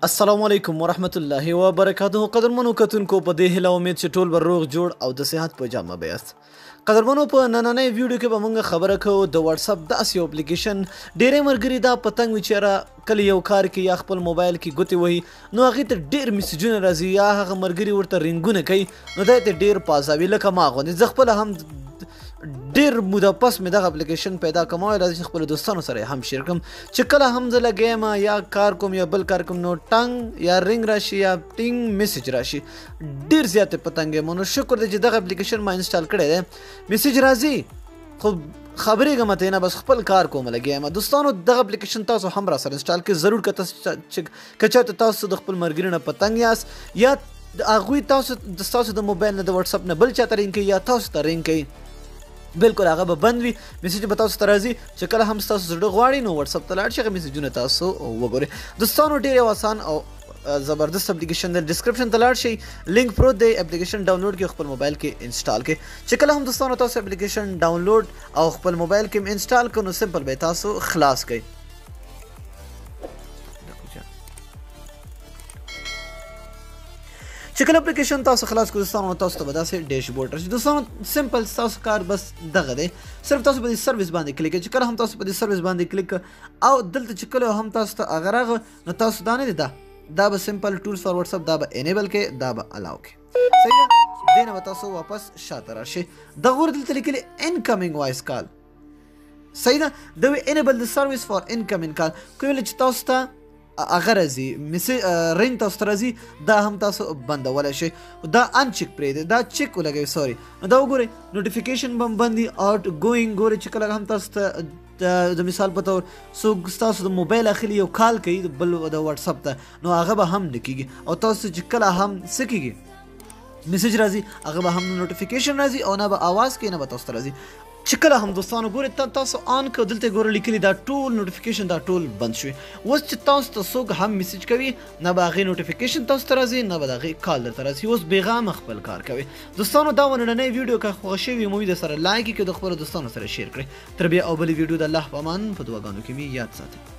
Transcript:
السلام علیکم ورحمت الله وبرکاته. قدرمنو کتونکو په دې هیله امید چې ټول به روغ جوړ او د صحت په جامه بیاست. قدرمنو په نننۍ ویډیو کې به موږ خبره کوو د واتس اپ داسې یو اپلیکیشن. ډېری ملګري دا پتنګ وي چې کله یو کار کې یا خپل موبایل کې ګوتې وهي نو هغې ته ډېر میسیجونه راځي یا هغه ملګري ورته رینګونه کوي نو دا یې ته ډېر پازوي. لکه ما غوندې زه خپله هم ډېر موده پس مې دغه اپلیکیشن پیدا کوم او راځي چې خپلو دوستانو سره یې هم شیر کړم چې کله هم زه لګیا یم یا کار کوم یا بل کار کوم نو ټنګ یا رینګ راشي یا ټینګ میسیج راشي. ډېر زیاتې پتنګ یم نو شکر دی چې دغه اپلیکیشن ما انسټال کړی دی. میسیج راځي خو خبرېږم ته نه بس خپل کار کوم لګیا یم. دوستانو دغه اپلیکیشن تاسو هم را سره انسټال کړئ ضرور که چېرته تاسو د خپل ملګري نه پتنګ یاست یا هغوی تاسو د موبایل نه د واتس اپ نه بل چاته رینګ کوي یا تاسو ته رینګ کوي بالکل هغه به بند وي. میسیج به تاسو ته راځي چې کله هم ستاسو زړه غواړي نو واتس اپ ته لاړ شئ هغه میسیجونه تاسو وګورئ. دوستانو ډېر یو آسان او زبردست اپلیکیشن دی. ډسکرپشن ته لاړ شئ لینک پروت دی. اپلیکیشن ډاونلوډ کړئ خپل موبایل کې انسټال کړئ. چې کله هم دوستانو تاسو اپلیکیشن ډاونلوډ او خپل موبایل کې انسټال کړئ نو سمپل به تاسو خلاص کړئ. چې کله اپلیکیشن تاسو خلاص کړئ دوستانو تاسو ته به داسې ډیشبورډ راشي. دوستانو سمپل تاسو کار بس دغه دی. صرف تاسو په دې سروس باندې کلیک کړئ. چې کله هم تاسو په دې سروس باندې کلیک او دلته چې کله هم تاسو ته هغه راغی نو تاسو دا نه دی دا به سمپل ټولز فار واتس اپ دا به انیبل کړئ دا به الاو کړئ. صحیح ده. دې نه به تاسو واپس شاته راشئ. دغه دلته لیکلي انکمینګ وایس کال. صحیح ده. دا وی انیبل د سروس فار انکمینګ کال. کوم چې تاسو ته هغه راځي رینګ تاسو ته راځي دا هم تاسو بندولی شئ. دا انچیک پرېږدئ دا چیک ولګوئ سوري دا وګورئ نوټیفیکیشن به هم بند وي آوټ ګوینګ ګورئ چې کله هم تاسو ته د مثال په طور څوک ستاسو د موبایل اخلي یو کال کوي بل د واتس اپ ته نو هغه به هم نه کېږي او تاسو چې کله هم څه کېږي میسیج راځي هغه به هم نوټیفیکیشن راځي او نه به آواز کوي نه به تاسو ته راځي. چې کله هم دوستانو ګورئ تاسو آن کړئ دلته ګورئ لیکلي دا ټول نوټیفیکیشن دا ټول بند شوي. اوس چې تاسو ته څوک هم میسیج کوي نه به هغې نوټیفیکیشن تاسو ته راځي نه به د هغې کال درته راځي. اوس بېغامه خپل کار کوئ. دوستانو دا نننۍ ویډیو که خوښه شوې وي موږ سره لایک یې کړئ د خپلو دوستانو سره شیر کړئ. تر بیا او بلې ویډیو د الله په امان په دعاګانو کې مې یاد ساتئ.